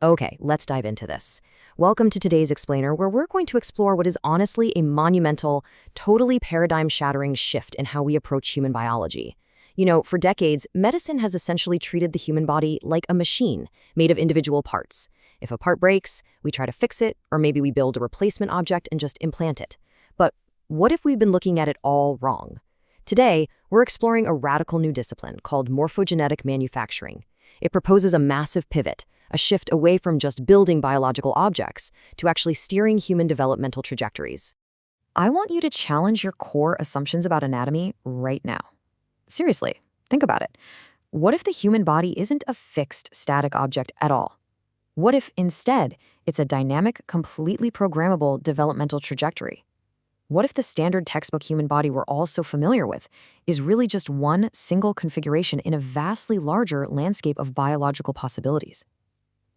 Okay, let's dive into this. Welcome to today's explainer, where we're going to explore what is honestly a monumental, totally paradigm-shattering shift in how we approach human biology. For decades, medicine has essentially treated the human body like a machine made of individual parts. If a part breaks, we try to fix it, or maybe we build a replacement object and just implant it. But what if we've been looking at it all wrong? Today, we're exploring a radical new discipline called morphogenetic manufacturing. It proposes a massive pivot, a shift away from just building biological objects to actually steering human developmental trajectories. I want you to challenge your core assumptions about anatomy right now. Seriously, think about it. What if the human body isn't a fixed, static object at all? What if, instead, it's a dynamic, completely programmable developmental trajectory? What if the standard textbook human body we're all so familiar with is really just one single configuration in a vastly larger landscape of biological possibilities?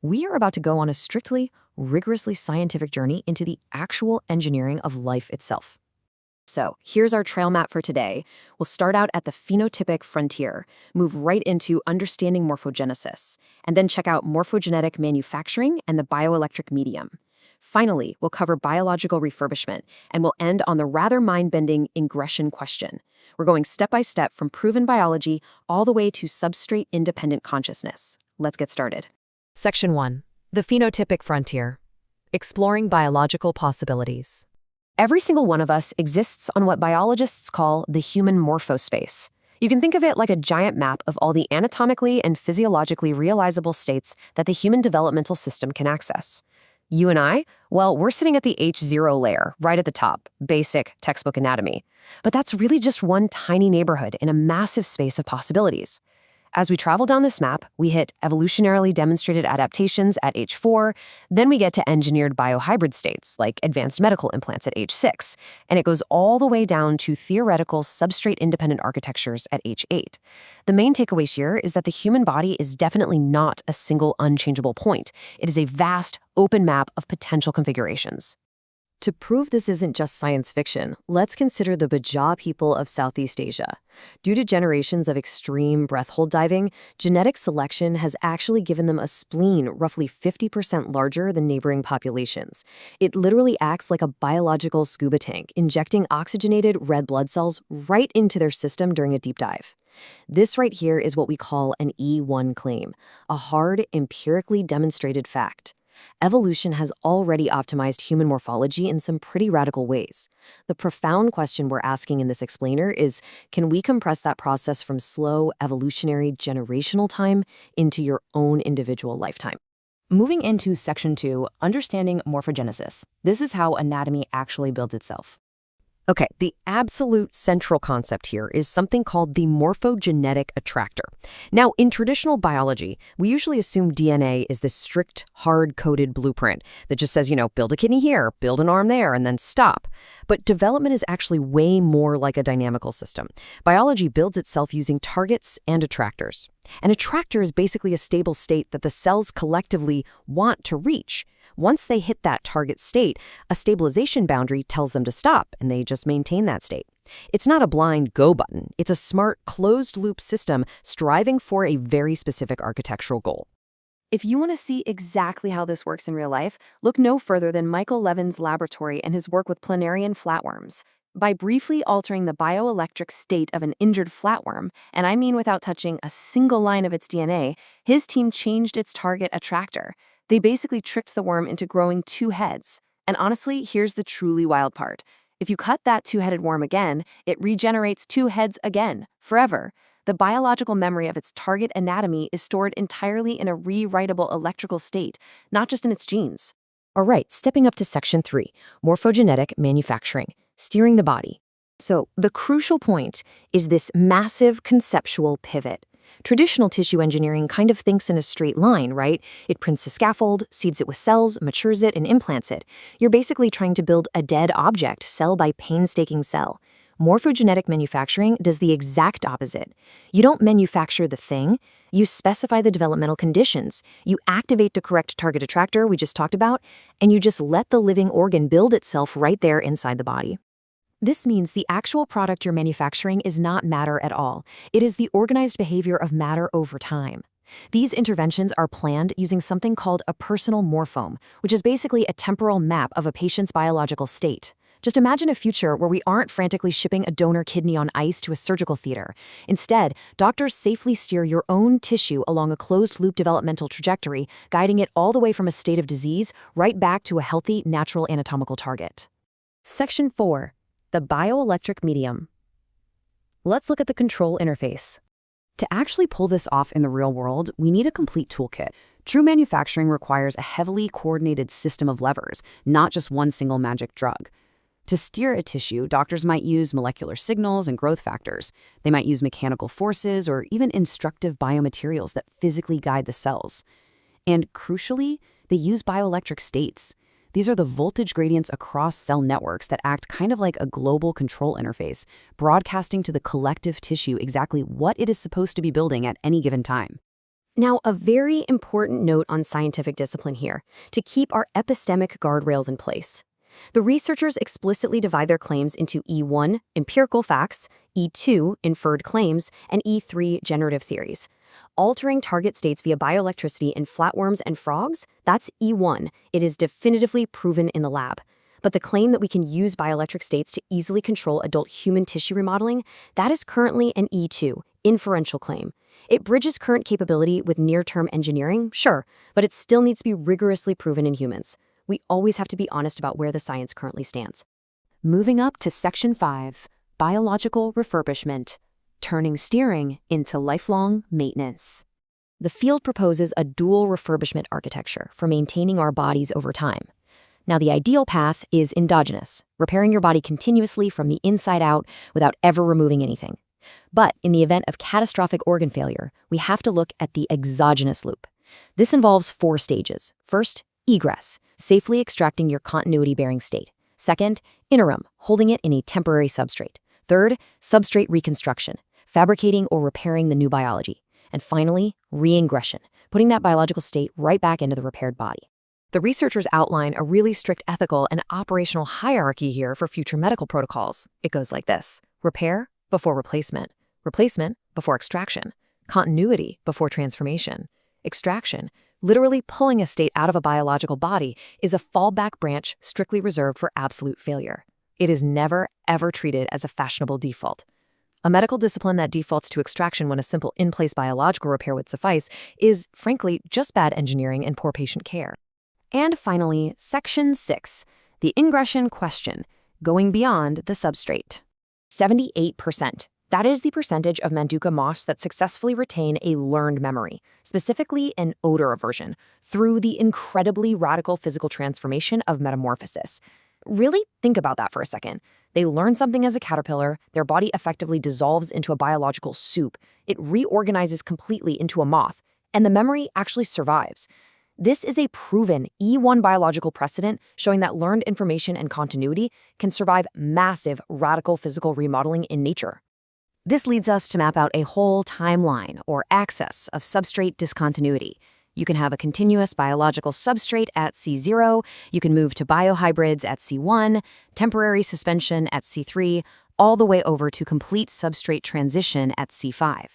We are about to go on a strictly, rigorously scientific journey into the actual engineering of life itself. So, here's our trail map for today. We'll start out at the phenotypic frontier, move right into understanding morphogenesis, and then check out morphogenetic manufacturing and the bioelectric medium. Finally, we'll cover biological refurbishment, and we'll end on the rather mind-bending ingression question. We're going step by step from proven biology all the way to substrate-independent consciousness. Let's get started. Section 1. The Phenotypic Frontier. Exploring Biological Possibilities. Every single one of us exists on what biologists call the human morphospace. You can think of it like a giant map of all the anatomically and physiologically realizable states that the human developmental system can access. You and I, well, we're sitting at the H0 layer, right at the top, basic textbook anatomy. But that's really just one tiny neighborhood in a massive space of possibilities. As we travel down this map, we hit evolutionarily demonstrated adaptations at H4, then we get to engineered biohybrid states, like advanced medical implants at H6, and it goes all the way down to theoretical substrate-independent architectures at H8. The main takeaway here is that the human body is definitely not a single unchangeable point. It is a vast, open map of potential configurations. To prove this isn't just science fiction, let's consider the Baja people of Southeast Asia. Due to generations of extreme breath hold diving, genetic selection has actually given them a spleen roughly 50% larger than neighboring populations. It literally acts like a biological scuba tank, injecting oxygenated red blood cells right into their system during a deep dive. This right here is what we call an E1 claim, a hard, empirically demonstrated fact. Evolution has already optimized human morphology in some pretty radical ways. The profound question we're asking in this explainer is, can we compress that process from slow, evolutionary, generational time into your own individual lifetime? Moving into Section 2, Understanding Morphogenesis. This is how anatomy actually builds itself. Okay, the absolute central concept here is something called the morphogenetic attractor. Now, in traditional biology, we usually assume DNA is this strict, hard-coded blueprint that just says, build a kidney here, build an arm there, and then stop. But development is actually way more like a dynamical system. Biology builds itself using targets and attractors. An attractor is basically a stable state that the cells collectively want to reach. Once they hit that target state, a stabilization boundary tells them to stop, and they just maintain that state. It's not a blind go button. It's a smart, closed-loop system striving for a very specific architectural goal. If you want to see exactly how this works in real life, look no further than Michael Levin's laboratory and his work with planarian flatworms. By briefly altering the bioelectric state of an injured flatworm, and I mean without touching a single line of its DNA, his team changed its target attractor. They basically tricked the worm into growing two heads. And honestly, here's the truly wild part. If you cut that two-headed worm again, it regenerates two heads again, forever. The biological memory of its target anatomy is stored entirely in a rewritable electrical state, not just in its genes. All right, stepping up to Section 3, Morphogenetic Manufacturing, Steering the Body. So the crucial point is this massive conceptual pivot. Traditional tissue engineering kind of thinks in a straight line, right? It prints a scaffold, seeds it with cells, matures it, and implants it. You're basically trying to build a dead object cell by painstaking cell. Morphogenetic manufacturing does the exact opposite. You don't manufacture the thing, you specify the developmental conditions, you activate the correct target attractor we just talked about, and you just let the living organ build itself right there inside the body. This means the actual product you're manufacturing is not matter at all. It is the organized behavior of matter over time. These interventions are planned using something called a personal morphome, which is basically a temporal map of a patient's biological state. Just imagine a future where we aren't frantically shipping a donor kidney on ice to a surgical theater. Instead, doctors safely steer your own tissue along a closed-loop developmental trajectory, guiding it all the way from a state of disease right back to a healthy, natural anatomical target. Section 4. The bioelectric medium. Let's look at the control interface. To actually pull this off in the real world, we need a complete toolkit. True manufacturing requires a heavily coordinated system of levers, not just one single magic drug. To steer a tissue, doctors might use molecular signals and growth factors. They might use mechanical forces or even instructive biomaterials that physically guide the cells. And crucially, they use bioelectric states. These are the voltage gradients across cell networks that act kind of like a global control interface, broadcasting to the collective tissue exactly what it is supposed to be building at any given time. Now, a very important note on scientific discipline here, to keep our epistemic guardrails in place. The researchers explicitly divide their claims into E1, empirical facts, E2, inferred claims, and E3, generative theories. Altering target states via bioelectricity in flatworms and frogs, that's E1. It is definitively proven in the lab. But the claim that we can use bioelectric states to easily control adult human tissue remodeling, that is currently an E2, inferential claim. It bridges current capability with near-term engineering, sure, but it still needs to be rigorously proven in humans. We always have to be honest about where the science currently stands. Moving up to Section 5, biological refurbishment, turning steering into lifelong maintenance. The field proposes a dual refurbishment architecture for maintaining our bodies over time. Now, the ideal path is endogenous, repairing your body continuously from the inside out without ever removing anything. But in the event of catastrophic organ failure, we have to look at the exogenous loop. This involves 4 stages. First, egress, safely extracting your continuity-bearing state. Second, interim, holding it in a temporary substrate. Third, substrate reconstruction, fabricating or repairing the new biology. And finally, reingression, putting that biological state right back into the repaired body. The researchers outline a really strict ethical and operational hierarchy here for future medical protocols. It goes like this: repair before replacement before extraction, continuity before transformation. Extraction, literally pulling a state out of a biological body, is a fallback branch strictly reserved for absolute failure. It is never, ever treated as a fashionable default. A medical discipline that defaults to extraction when a simple in-place biological repair would suffice is, frankly, just bad engineering and poor patient care. And finally, Section 6, the ingression question, going beyond the substrate. 78%. That is the percentage of Manduka moths that successfully retain a learned memory, specifically an odor aversion, through the incredibly radical physical transformation of metamorphosis. Really think about that for a second. They learn something as a caterpillar, their body effectively dissolves into a biological soup, it reorganizes completely into a moth, and the memory actually survives. This is a proven E1 biological precedent showing that learned information and continuity can survive massive radical physical remodeling in nature. This leads us to map out a whole timeline or axis of substrate discontinuity. You can have a continuous biological substrate at C0, you can move to biohybrids at C1, temporary suspension at C3, all the way over to complete substrate transition at C5.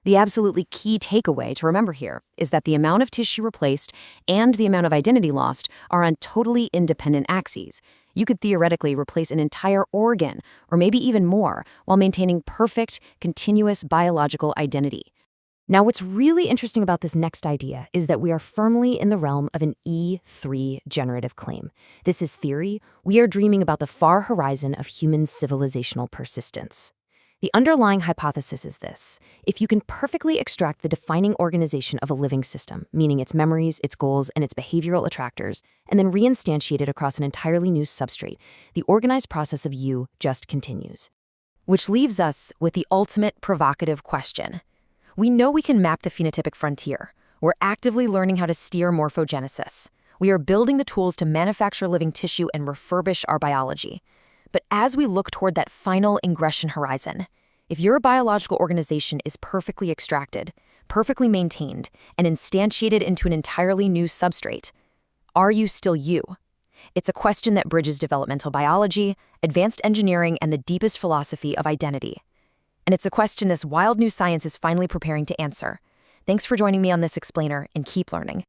The absolutely key takeaway to remember here is that the amount of tissue replaced and the amount of identity lost are on totally independent axes. You could theoretically replace an entire organ, or maybe even more, while maintaining perfect, continuous biological identity. Now, what's really interesting about this next idea is that we are firmly in the realm of an E3 generative claim. This is theory. We are dreaming about the far horizon of human civilizational persistence. The underlying hypothesis is this: if you can perfectly extract the defining organization of a living system, meaning its memories, its goals, and its behavioral attractors, and then reinstantiate it across an entirely new substrate, the organized process of you just continues. Which leaves us with the ultimate provocative question. We know we can map the phenotypic frontier. We're actively learning how to steer morphogenesis. We are building the tools to manufacture living tissue and refurbish our biology. But as we look toward that final ingression horizon, if your biological organization is perfectly extracted, perfectly maintained, and instantiated into an entirely new substrate, are you still you? It's a question that bridges developmental biology, advanced engineering, and the deepest philosophy of identity. And it's a question this wild new science is finally preparing to answer. Thanks for joining me on this explainer, and keep learning.